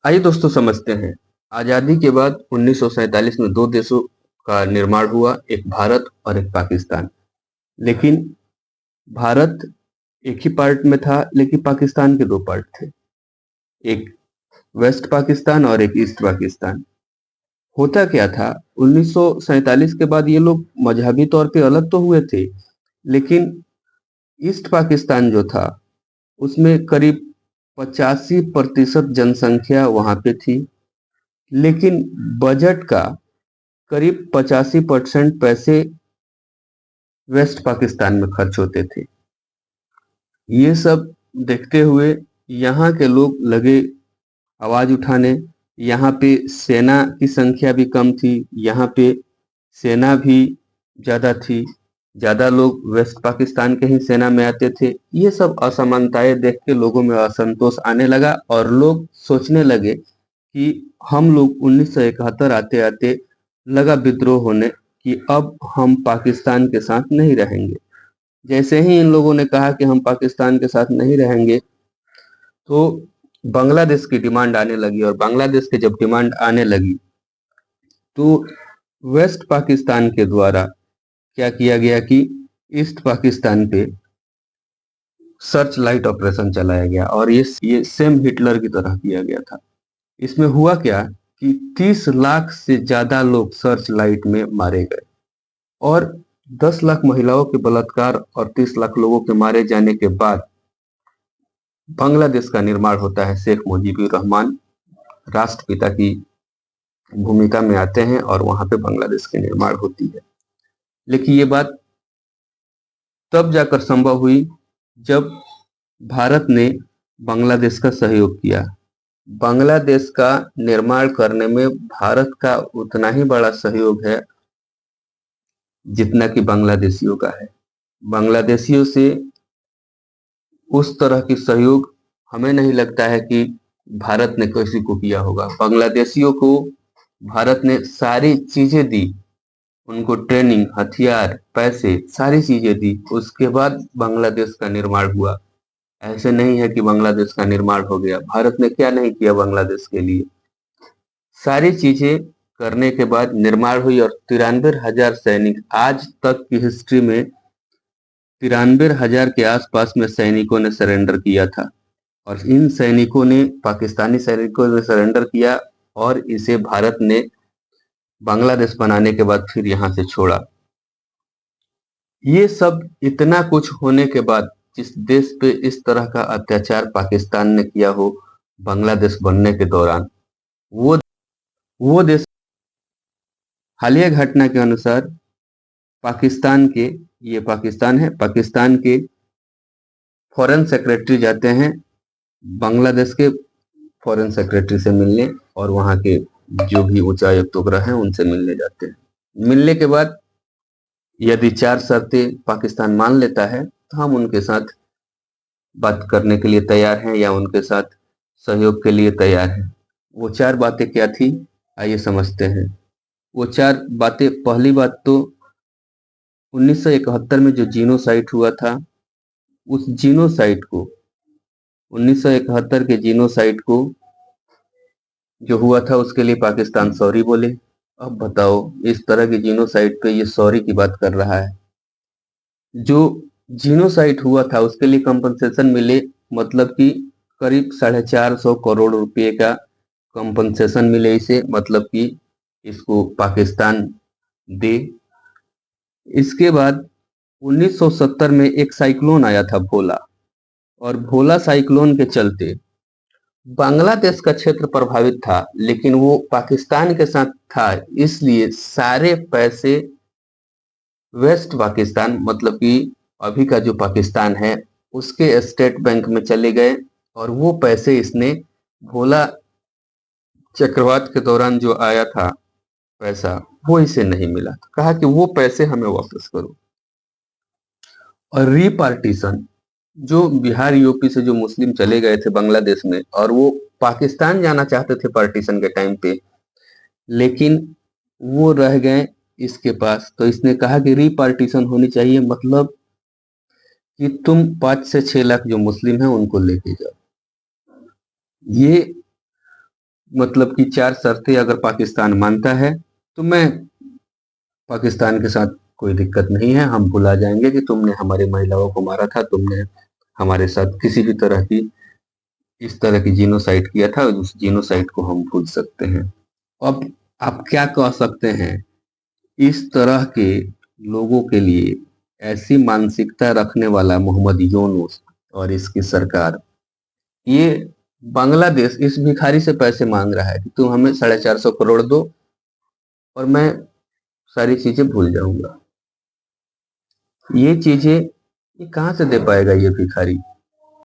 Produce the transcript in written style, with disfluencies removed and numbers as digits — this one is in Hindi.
आइए दोस्तों समझते हैं। आज़ादी के बाद 1947 में दो देशों का निर्माण हुआ, एक भारत और एक पाकिस्तान। लेकिन भारत एक ही पार्ट में था, लेकिन पाकिस्तान के दो पार्ट थे, एक वेस्ट पाकिस्तान और एक ईस्ट पाकिस्तान। होता क्या था, 1947 के बाद ये लोग मजहबी तौर पे अलग तो हुए थे, लेकिन ईस्ट पाकिस्तान जो था उसमें करीब 85% जनसंख्या वहां पे थी, लेकिन बजट का करीब 85% पैसे वेस्ट पाकिस्तान में खर्च होते थे। ये सब देखते हुए यहाँ के लोग लगे आवाज उठाने। यहाँ पे सेना की संख्या भी कम थी, यहाँ पे सेना भी ज्यादा थी, ज्यादा लोग वेस्ट पाकिस्तान के ही सेना में आते थे। ये सब असमानताएं देख के लोगों में असंतोष आने लगा और लोग सोचने लगे कि हम लोग 1971 आते आते लगा विद्रोह होने कि अब हम पाकिस्तान के साथ नहीं रहेंगे। जैसे ही इन लोगों ने कहा कि हम पाकिस्तान के साथ नहीं रहेंगे, तो बांग्लादेश की डिमांड आने लगी, और बांग्लादेश की जब डिमांड आने लगी तो वेस्ट पाकिस्तान के द्वारा क्या किया गया कि ईस्ट पाकिस्तान पे सर्च लाइट ऑपरेशन चलाया गया, और ये सेम हिटलर की तरह किया गया था। इसमें हुआ क्या कि 30 लाख से ज्यादा लोग सर्च लाइट में मारे गए, और 10 लाख महिलाओं के बलात्कार और 30 लाख लोगों के मारे जाने के बाद बांग्लादेश का निर्माण होता है। शेख मुजीबुर रहमान राष्ट्रपिता की भूमिका में आते हैं और वहां पे बांग्लादेश की निर्माण होती है। लेकिन ये बात तब जाकर संभव हुई जब भारत ने बांग्लादेश का सहयोग किया। बांग्लादेश का निर्माण करने में भारत का उतना ही बड़ा सहयोग है जितना कि बांग्लादेशियों का है। बांग्लादेशियों से उस तरह की सहयोग हमें नहीं लगता है कि भारत ने किसी को किया होगा। बांग्लादेशियों को भारत ने सारी चीजें दी, उनको ट्रेनिंग, हथियार, पैसे, सारी चीजें दी। उसके बाद बांग्लादेश का निर्माण हुआ। ऐसे नहीं है कि बांग्लादेश का निर्माण हो गया। भारत ने क्या नहीं किया बांग्लादेश के लिए, सारी चीजें करने के बाद निर्माण हुई। और 93,000 सैनिक, आज तक की हिस्ट्री में 93,000 के आसपास में सैनिकों ने सरेंडर किया था, और इन सैनिकों ने, पाकिस्तानी सैनिकों ने सरेंडर किया, और इसे भारत ने बांग्लादेश बनाने के बाद फिर यहां से छोड़ा। ये सब इतना कुछ होने के बाद, जिस देश पे इस तरह का अत्याचार पाकिस्तान ने किया हो बांग्लादेश बनने के दौरान, वो वो देश हालिया घटना के अनुसार पाकिस्तान के, ये पाकिस्तान है, पाकिस्तान के फॉरेन सेक्रेटरी जाते हैं बांग्लादेश के फॉरेन सेक्रेटरी से मिलने, और वहां के जो भी उच्चायुक्त वगैरह हैं उनसे मिलने जाते हैं। मिलने के बाद यदि 4 शर्तें पाकिस्तान मान लेता है तो हम उनके साथ बात करने के लिए तैयार हैं, या उनके साथ सहयोग के लिए तैयार हैं। वो 4 बातें क्या थी, आइए समझते हैं। वो 4 बातें, पहली बात तो 1971 में जो जीनोसाइड हुआ था, उस जीनोसाइड को, 1971 के जीनोसाइड को जो हुआ था उसके लिए पाकिस्तान सॉरी बोले। अब बताओ, इस तरह के जीनोसाइड पे ये सॉरी की बात कर रहा है। जो जीनोसाइड हुआ था उसके लिए कंपनसेशन मिले, मतलब कि करीब 450 करोड़ रुपए का कंपनसेशन मिले इसे, मतलब कि इसको पाकिस्तान दे। इसके बाद 1970 में एक साइक्लोन आया था, भोला, और भोला साइक्लोन के चलते बांग्लादेश का क्षेत्र प्रभावित था, लेकिन वो पाकिस्तान के साथ था, इसलिए सारे पैसे वेस्ट पाकिस्तान, मतलब कि अभी का जो पाकिस्तान है, उसके स्टेट बैंक में चले गए। और वो पैसे इसने, भोला चक्रवात के दौरान जो आया था पैसा, वो इसे नहीं मिला। कहा कि वो पैसे हमें वापस करो। और रीपार्टीशन, जो बिहार यूपी से जो मुस्लिम चले गए थे बांग्लादेश में, और वो पाकिस्तान जाना चाहते थे पार्टीशन के टाइम पे, लेकिन वो रह गए इसके पास, तो इसने कहा कि रीपार्टीशन होनी चाहिए, मतलब कि तुम 5 से 6 लाख जो मुस्लिम हैं उनको लेके जाओ। ये मतलब कि 4 शर्तें अगर पाकिस्तान मानता है तो मैं पाकिस्तान के साथ कोई दिक्कत नहीं है, हम भुला जाएंगे कि तुमने हमारी महिलाओं को मारा था, तुमने हमारे साथ किसी भी तरह की इस तरह की जीनोसाइड किया था, उस जीनोसाइड को हम भूल सकते हैं। अब आप क्या कह सकते हैं, इस तरह के लोगों के लिए ऐसी मानसिकता रखने वाला मोहम्मद यूनूस और इसकी सरकार, ये बांग्लादेश इस भिखारी से पैसे मांग रहा है कि तुम हमें 450 करोड़ दो और मैं सारी चीजें भूल जाऊंगा। ये चीजें ये कहाँ से दे पाएगा ये भिखारी?